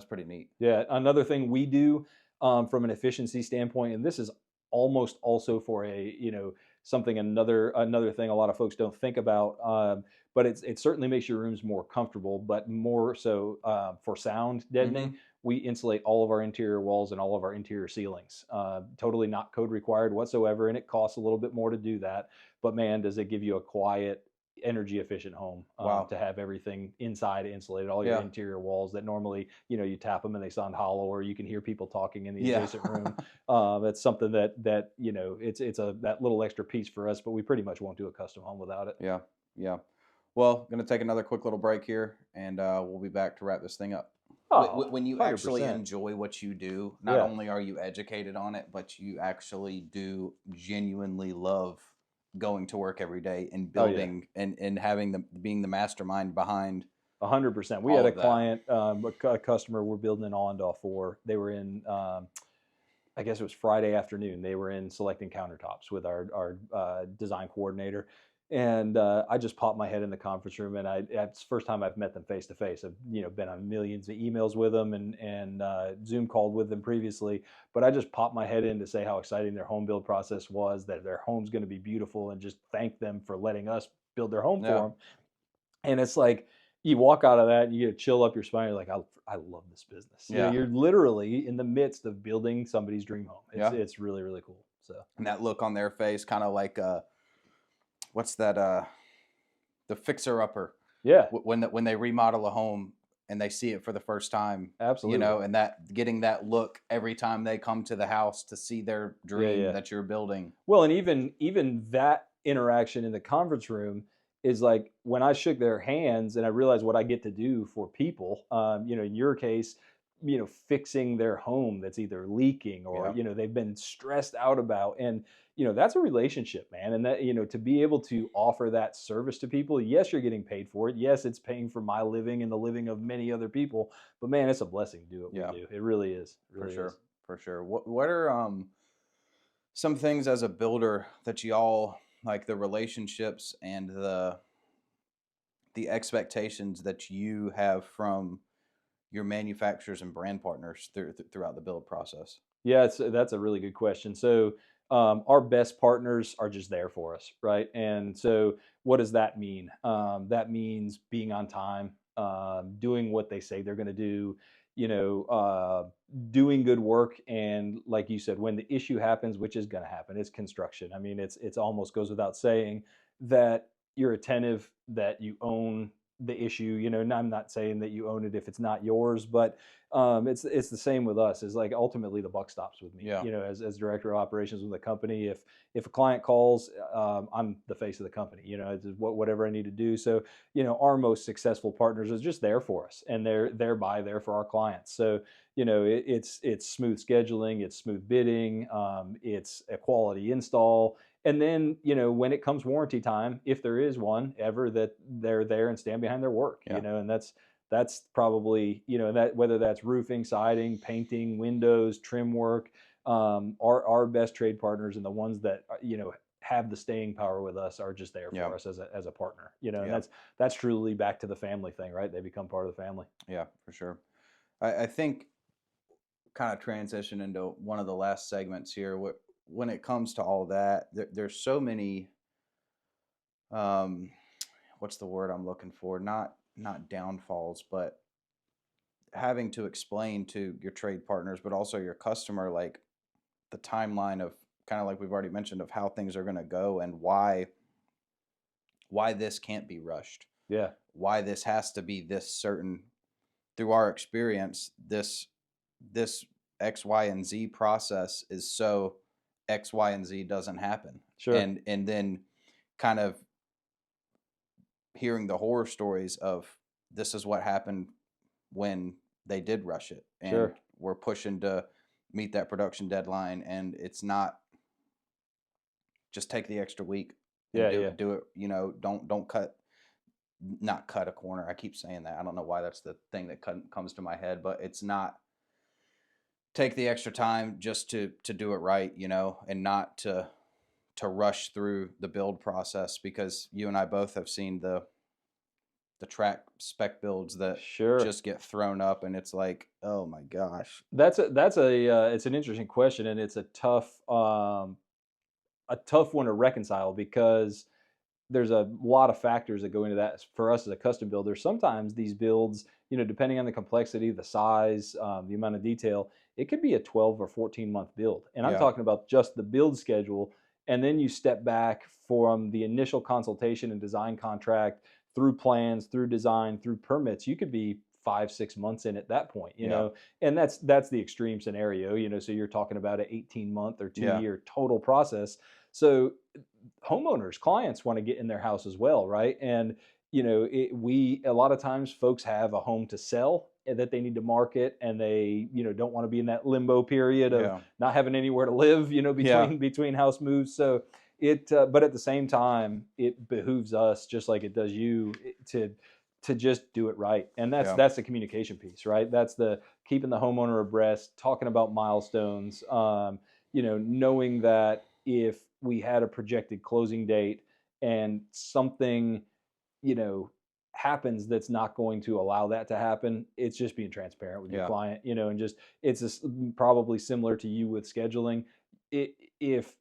pretty neat.
Yeah, another thing we do, from an efficiency standpoint, and this is almost also for a, something, another thing a lot of folks don't think about, but it certainly makes your rooms more comfortable, but more so, for sound deadening.
Mm-hmm.
We insulate all of our interior walls and all of our interior ceilings. Totally not code required whatsoever, and it costs a little bit more to do that. But man, does it give you a quiet, energy efficient home,
Wow.
to have everything inside insulated, all your
Yeah.
interior walls that normally, you tap them and they sound hollow, or you can hear people talking in the
Yeah.
adjacent room. That's something that it's a that little extra piece for us, but we pretty much won't do a custom home without it.
Yeah. Yeah. Well, going to take another quick little break here, and we'll be back to wrap this thing up.
Oh,
When you actually
100%.
enjoy what you do, not
Yeah.
only are you educated on it, but you actually do genuinely love going to work every day and
Oh yeah.
building and having being the mastermind behind
100%. We
all
had a
of that.
client, a customer we're building an Allendale for. They were in, I guess it was Friday afternoon. They were in selecting countertops with our design coordinator, and I just popped my head in the conference room, and it's the first time I've met them face to face. I've been on millions of emails with them and Zoom called with them previously, but I just popped my head in to say how exciting their home build process was, that their home's going to be beautiful, and just thank them for letting us build their home
Yeah.
for them. And it's like you walk out of that and you get a chill up your spine. You're like, I love this business.
Yeah.
You're literally in the midst of building somebody's dream home.
Yeah.
It's really, really cool. So
And that look on their face, kind of like what's that? The fixer upper
yeah,
when they remodel a home and they see it for the first time,
absolutely.
and that getting that look every time they come to the house to see their
Yeah,
dream
yeah.
that you're building.
Well, and even that interaction in the conference room is like when I shook their hands and I realized what I get to do for people. In your case, fixing their home that's either leaking or
Yeah.
they've been stressed out about, and that's a relationship, man. And that to be able to offer that service to people. Yes, you're getting paid for it. Yes, it's paying for my living and the living of many other people. But man, it's a blessing to do what we
Yeah.
do. It really is. It
For
really
sure.
is.
For sure. What are some things as a builder that y'all like, the relationships and the expectations that you have from your manufacturers and brand partners throughout the build process?
Yeah, that's a really good question. So, our best partners are just there for us, right? And so, what does that mean? That means being on time, doing what they say they're going to do, you know, uh, doing good work, and like you said, when the issue happens, which is going to happen, it's construction. I mean, it's almost goes without saying that you're attentive, that you own the issue. And I'm not saying that you own it if it's not yours, but it's the same with us. Is like ultimately the buck stops with me.
Yeah.
As director of operations with the company, if a client calls, I'm the face of the company. It's whatever I need to do. So our most successful partners is just there for us, and they're thereby there for our clients. So it's smooth scheduling, it's smooth bidding, it's a quality install. And then, when it comes warranty time, if there is one ever, that they're there and stand behind their work.
Yeah.
And that's probably, that whether that's roofing, siding, painting, windows, trim work, our best trade partners, and the ones that have the staying power with us, are just there
Yeah.
for us as a partner. And
Yeah.
that's truly back to the family thing, right? They become part of the family.
Yeah, for sure. I think, kind of transition into one of the last segments here. When it comes to all that, there's so many. Um, what's the word I'm looking for? Not downfalls, but having to explain to your trade partners, but also your customer, like the timeline of kind of like we've already mentioned, of how things are going to go and why this can't be rushed.
Yeah.
Why this has to be this certain, through our experience, this X, Y, and Z process is so X, Y, and Z doesn't happen.
Sure.
And then kind of hearing the horror stories of this is what happened when they did rush it, and
Sure.
we're pushing to meet that production deadline, and it's not just take the extra week and
Yeah. Yeah.
do it. Don't not cut a corner. I keep saying that. I don't know why that's the thing that comes to my head, but it's not take the extra time just to do it right, and not to rush through the build process, because you and I both have seen the track spec builds that
Sure.
just get thrown up, and it's like, oh my gosh.
It's an interesting question, and it's a tough one to reconcile, because there's a lot of factors that go into that for us as a custom builder. Sometimes these builds, depending on the complexity, the size, the amount of detail, it could be a 12 or 14-month build. And I'm
Yeah.
talking about just the build schedule. And then you step back from the initial consultation and design contract through plans, through design, through permits. You could be 5-6 months in at that point, and that's the extreme scenario, so you're talking about an 18-month or 2-year total process. So homeowners, clients want to get in their house as well, right? And we a lot of times folks have a home to sell that they need to market, and they don't want to be in that limbo period of not having anywhere to live, between house moves. So but at the same time, it behooves us, just like it does you, to just do it right. And that's the communication piece, right? That's the keeping the homeowner abreast, talking about milestones, knowing that if we had a projected closing date and something, happens that's not going to allow that to happen, it's just being transparent with your client, and just, probably similar to you with scheduling. If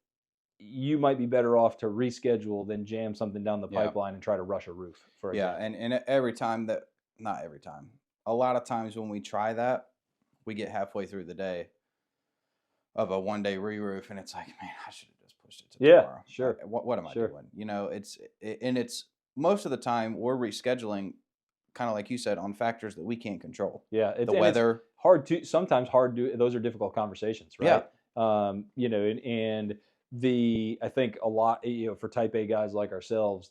you might be better off to reschedule than jam something down the pipeline and try to rush a roof, for example.
And every time that, not every time, a lot of times when we try that, we get halfway through the day of a 1-day re-roof, and it's like, man, I should have just pushed it to tomorrow.
Sure.
What am I doing? It's most of the time we're rescheduling, kind of like you said, on factors that we can't control.
Yeah,
the weather.
Sometimes hard to. Those are difficult conversations, right? And I think a lot, for type A guys like ourselves,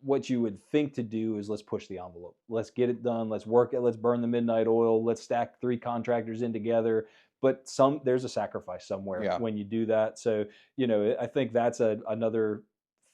what you would think to do is, let's push the envelope. Let's get it done. Let's work it. Let's burn the midnight oil. Let's stack 3 contractors in together. But there's a sacrifice somewhere when you do that. So, I think that's another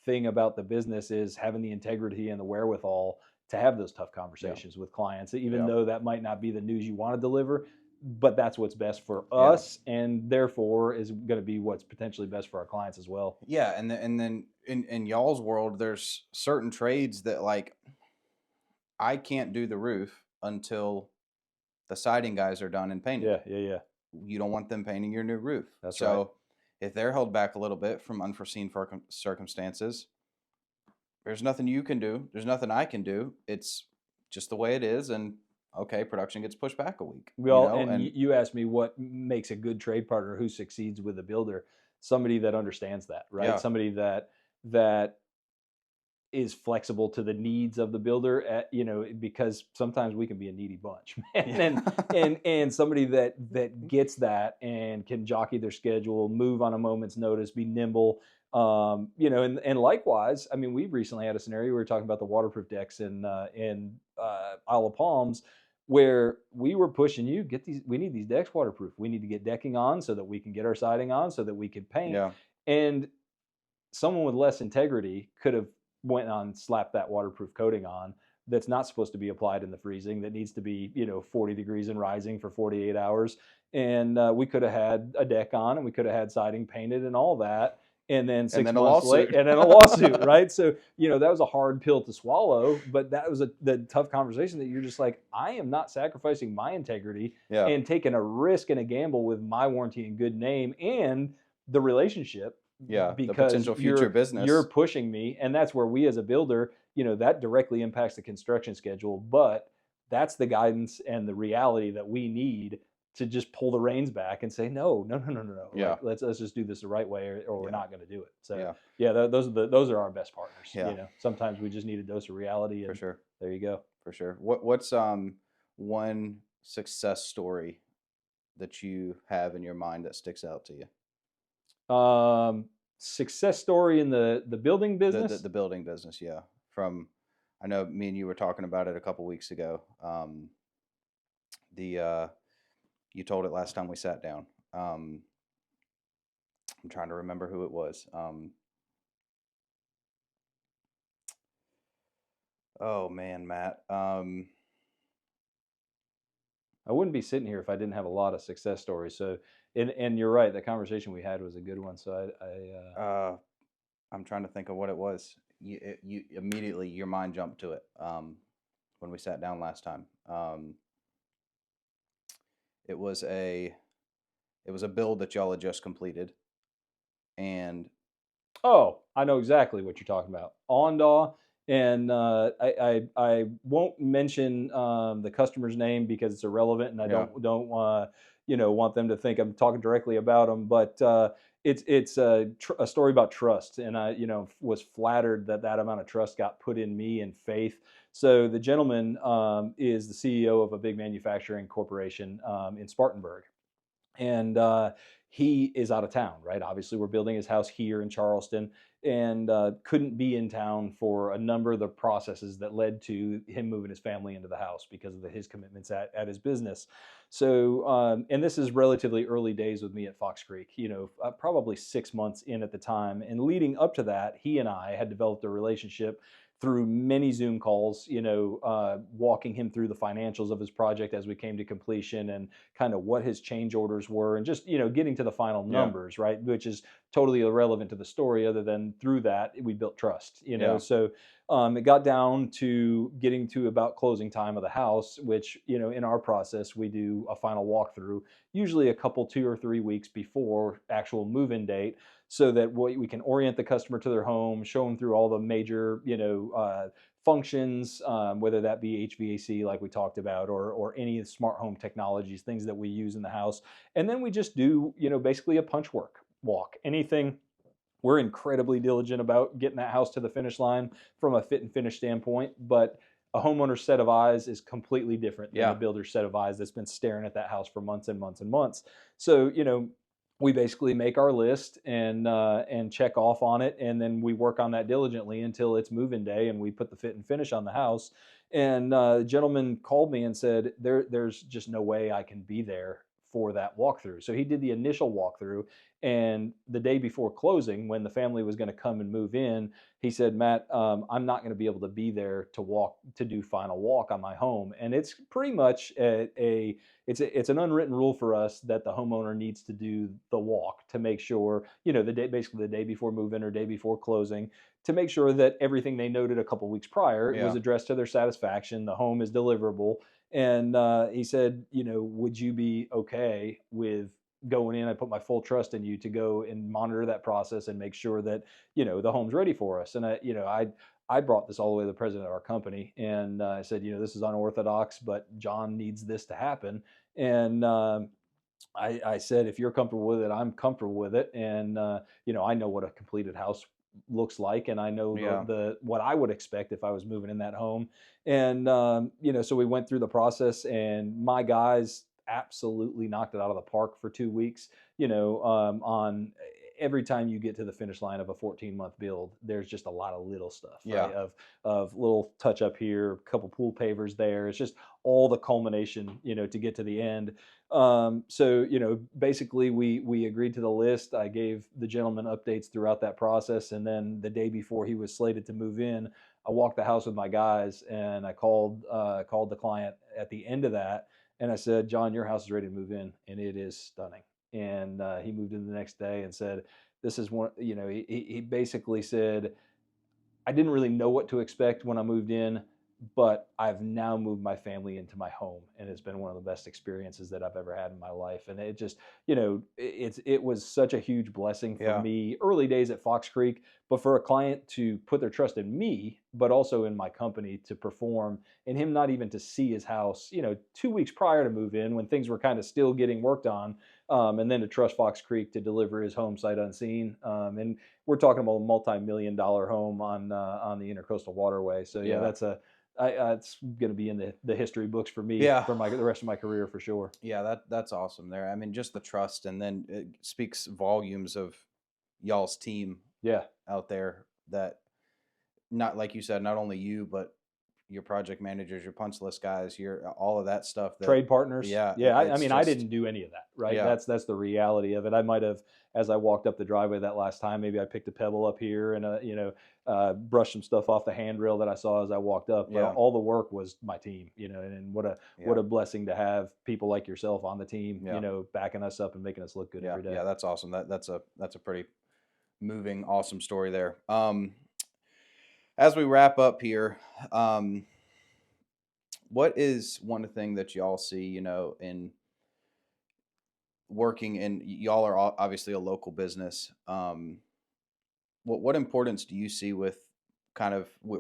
thing about the business, is having the integrity and the wherewithal to have those tough conversations with clients, even though that might not be the news you want to deliver. But that's what's best for us, and therefore is going to be what's potentially best for our clients as well.
Yeah, and then in y'all's world, there's certain trades that, like, I can't do the roof until the siding guys are done and painted.
Yeah.
You don't want them painting your new roof.
That's right.
If they're held back a little bit from unforeseen circumstances, there's nothing you can do. There's nothing I can do. It's just the way it is, and okay, production gets pushed back a week.
You asked me what makes a good trade partner who succeeds with a builder. Somebody that understands that, right?
Yeah.
Somebody that is flexible to the needs of the builder, because sometimes we can be a needy bunch, man. and somebody that gets that and can jockey their schedule, move on a moment's notice, be nimble. And likewise, I mean, we recently had a scenario, we were talking about the waterproof decks in Isle of Palms, where we were pushing you, we need these decks waterproof. We need to get decking on so that we can get our siding on, so that we can paint. And someone with less integrity could have went on, slapped that waterproof coating on that's not supposed to be applied in the freezing, that needs to be 40 degrees and rising for 48 hours. And we could have had a deck on, and we could have had siding painted and all that. And then 6 months later, and then a lawsuit, right? So, that was a hard pill to swallow, but that was the tough conversation, that you're just like, I am not sacrificing my integrity and taking a risk and a gamble with my warranty and good name and the relationship.
Because
the
potential future business.
You're pushing me, and that's where we as a builder, that directly impacts the construction schedule, but that's the guidance and the reality that we need to just pull the reins back and say, no, no, no, no, no, no.
Yeah.
Like, let's just do this the right way, or we're
Yeah.
not going to do it. So
Yeah.
yeah, those are our best partners.
Yeah.
You know, sometimes we just need a dose of reality,
For
and
sure.
there you go.
For sure. What's one success story that you have in your mind that sticks out to you?
Success story in the building business.
The building business, yeah. From, I know me and you were talking about it a couple weeks ago. The you told it last time we sat down. I'm trying to remember who it was. Oh man, Matt.
I wouldn't be sitting here if I didn't have a lot of success stories. So, and you're right, the conversation we had was a good one. So
I'm trying to think of what it was. You immediately your mind jumped to it when we sat down last time. It was a build that y'all had just completed, and
oh, I know exactly what you're talking about. Ondaw, and I won't mention the customer's name because it's irrelevant, and I
yeah,
don't want them to think I'm talking directly about them. But it's a story about trust, and I was flattered that amount of trust got put in me and faith. So the gentleman is the CEO of a big manufacturing corporation in Spartanburg, and he is out of town, right? Obviously, we're building his house here in Charleston, and couldn't be in town for a number of the processes that led to him moving his family into the house because of his commitments at his business. So, and this is relatively early days with me at Fox Creek, probably 6 months in at the time. And leading up to that, he and I had developed a relationship through many Zoom calls, walking him through the financials of his project as we came to completion, and kind of what his change orders were, and just getting to the final
yeah,
numbers, right, which is totally irrelevant to the story, other than through that we built trust.
yeah,
So it got down to getting to about closing time of the house, which in our process we do a final walkthrough usually a couple 2 or 3 weeks before actual move-in date, so that we can orient the customer to their home, show them through all the major functions, whether that be HVAC like we talked about, or any of the smart home technologies, things that we use in the house. And then we just do basically a punch work walk. Anything, we're incredibly diligent about getting that house to the finish line from a fit and finish standpoint, but a homeowner's set of eyes is completely different than
yeah,
the builder's set of eyes that's been staring at that house for months and months and months. So we basically make our list and check off on it, and then we work on that diligently until it's move-in day, and we put the fit and finish on the house. And the gentleman called me and said, there's just no way I can be there for that walkthrough. So he did the initial walkthrough, and the day before closing, when the family was going to come and move in, he said, Matt, I'm not going to be able to be there to do final walk on my home. And it's pretty much it's an unwritten rule for us that the homeowner needs to do the walk to make sure, basically the day before move in or day before closing, to make sure that everything they noted a couple weeks prior was
yeah,
addressed to their satisfaction. The home is deliverable. And he said, would you be okay with going in? I put my full trust in you to go and monitor that process and make sure that the home's ready for us. And I brought this all the way to the president of our company, and I said, this is unorthodox, but John needs this to happen. And I said, if you're comfortable with it, I'm comfortable with it. And I know what a completed house looks like, and I know
yeah,
the what I would expect if I was moving in that home. And so we went through the process, and my guys absolutely knocked it out of the park for 2 weeks. On every time you get to the finish line of a 14-month build, there's just a lot of little stuff,
yeah,
right? Of little touch up here, a couple pool pavers there. It's just all the culmination, to get to the end. So basically we agreed to the list. I gave the gentleman updates throughout that process, and then the day before he was slated to move in, I walked the house with my guys, and I called the client at the end of that, and I said, John, your house is ready to move in, and it is stunning. And he moved in the next day and said, this is one. He basically said, I didn't really know what to expect when I moved in, but I've now moved my family into my home, and it's been one of the best experiences that I've ever had in my life. And it just, it was such a huge blessing for
Yeah.
me early days at Fox Creek, but for a client to put their trust in me, but also in my company to perform, and him not even to see his house, 2 weeks prior to move in when things were kind of still getting worked on, and then to trust Fox Creek to deliver his home sight unseen. And we're talking about a multi-million-dollar home on the Intercoastal Waterway. So yeah,
Yeah.
it's going to be in the history books for me
Yeah.
for the rest of my career for sure.
Yeah, that's awesome there. I mean, just the trust, and then it speaks volumes of y'all's team
Yeah,
out there, that, not like you said, not only you, but your project managers, your punch list guys, your all of that stuff that,
trade partners.
yeah,
Yeah, I
it's
mean, I
just,
didn't do any of that, right?
yeah,
That's the reality of it. I might have, as I walked up the driveway that last time, maybe I picked a pebble up here and brushed some stuff off the handrail that I saw as I walked up. But
yeah,
all the work was my team, and what
yeah,
a blessing to have people like yourself on the team,
yeah,
backing us up and making us look good
yeah,
every day.
yeah. That's awesome. That's a pretty moving, awesome story there. As we wrap up here, um, what is one thing that y'all see, in working in, y'all are obviously a local business. What importance do you see with kind of, we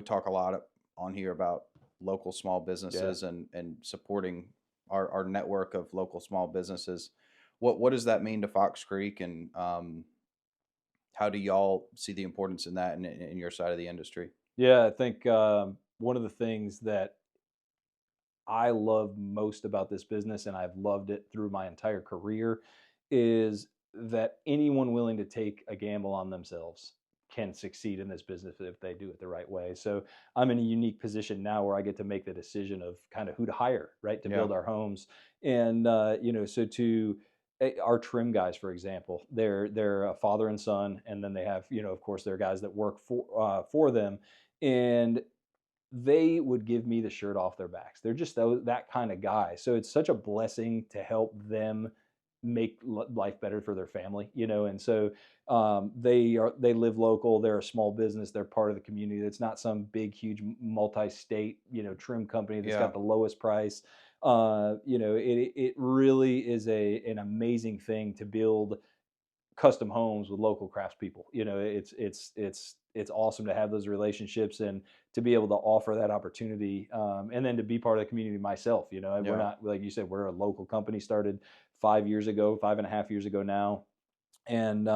talk a lot on here about local small
Yeah.
businesses and supporting our network of local small businesses. What does that mean to Fox Creek, and how do y'all see the importance in that in your side of the industry?
Yeah, I think one of the things that I love most about this business, and I've loved it through my entire career, is that anyone willing to take a gamble on themselves can succeed in this business if they do it the right way. So I'm in a unique position now where I get to make the decision of kind of who to hire, right, to
Yeah,
build our homes. And so to our trim guys, for example, they're a father and son, and then they have, of course, their guys that work for them, and they would give me the shirt off their backs. They're just that kind of guy. So it's such a blessing to help them make life better for their family, And so they live local. They're a small business. They're part of the community. It's not some big, huge multi-state, trim company that's
yeah,
got the lowest price. It really is an amazing thing to build custom homes with local craftspeople. It's awesome to have those relationships and to be able to offer that opportunity, and then to be part of the community myself. We're
yeah,
not, like you said, we're a local company, started 5 years ago, 5.5 years ago now, and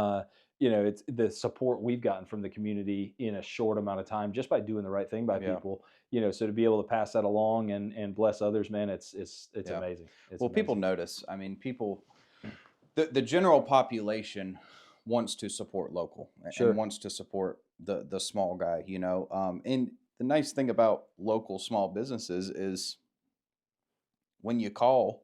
it's the support we've gotten from the community in a short amount of time just by doing the right thing by
yeah,
people. So to be able to pass that along and bless others, man, it's
yeah.
amazing. It's
Well, people
amazing.
notice. I mean, the general population wants to support local, and
Sure.
wants to support the small guy, and the nice thing about local small businesses is when you call,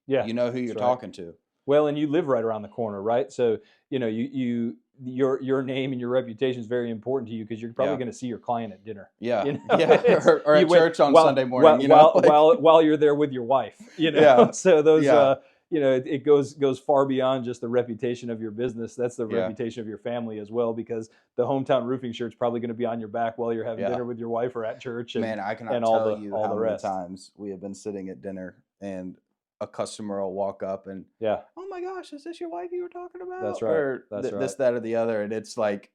Yeah,
you know who you're
that's right.
talking to.
Well, and you live right around the corner, right? So, your name and your reputation is very important to you because you're probably
Yeah,
going to see your client at dinner.
yeah, yeah,
It's
or
you
at
went
church on Sunday morning, like,
while you're there with your wife,
yeah,
So those
yeah,
it goes far beyond just the reputation of your business. That's the
yeah,
reputation of your family as well, because the hometown roofing shirt's probably going to be on your back while you're having
yeah.
dinner with your wife or at church, and
Man, I cannot
and all
tell
the
you
all
how
the
many
rest.
times we have been sitting at dinner and a customer will walk up and,
Yeah,
"Oh my gosh, is this your wife you were talking about?"
that's right.
Or
That's right.
this, that, or the other. And it's like,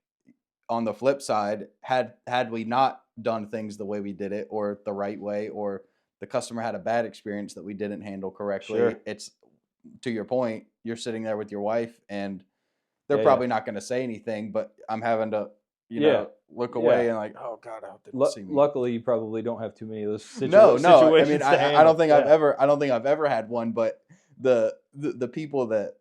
on the flip side, had we not done things the way we did it, or the right way, or the customer had a bad experience that we didn't handle correctly,
Sure.
it's, to your point, you're sitting there with your wife and they're
Yeah, yeah.
probably not going to say anything, but I'm having to,
Yeah.
look
Yeah.
away and like, oh God, I hope they don't see me.
Luckily, you probably don't have too many of those
No, no. I mean,
situations to
I don't
handle.
think
Yeah.
I don't think I've ever had one. But the people that,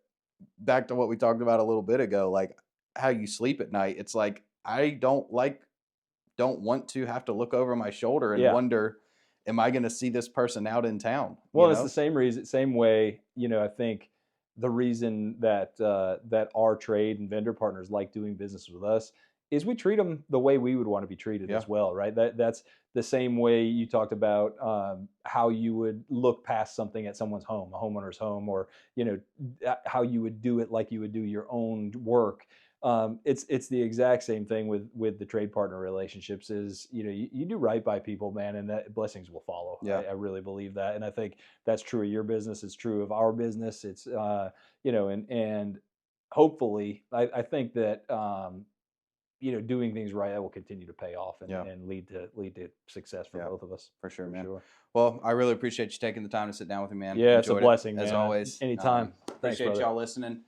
back to what we talked about a little bit ago, like how you sleep at night. It's like, I don't want to have to look over my shoulder and
Yeah.
wonder, am I going to see this person out in town?
Well, it's the same way. I think the reason that our trade and vendor partners like doing business with us is we treat them the way we would want to be treated
Yeah,
as well, right? That's the same way you talked about how you would look past something at someone's home, a homeowner's home, or how you would do it like you would do your own work. It's the exact same thing with the trade partner relationships. Is you do right by people, man, and that blessings will follow.
Yeah.
I really believe that, and I think that's true of your business. It's true of our business. It's and hopefully, I think that doing things right, that will continue to pay off and,
Yeah.
and lead to success for
Yeah.
both of us.
For sure,
For
man.
sure.
Well, I really appreciate you taking the time to sit down with me, man.
Yeah, it's a
Enjoyed it
blessing,
as
man.
always.
Anytime. Thanks,
Appreciate
brother.
y'all listening.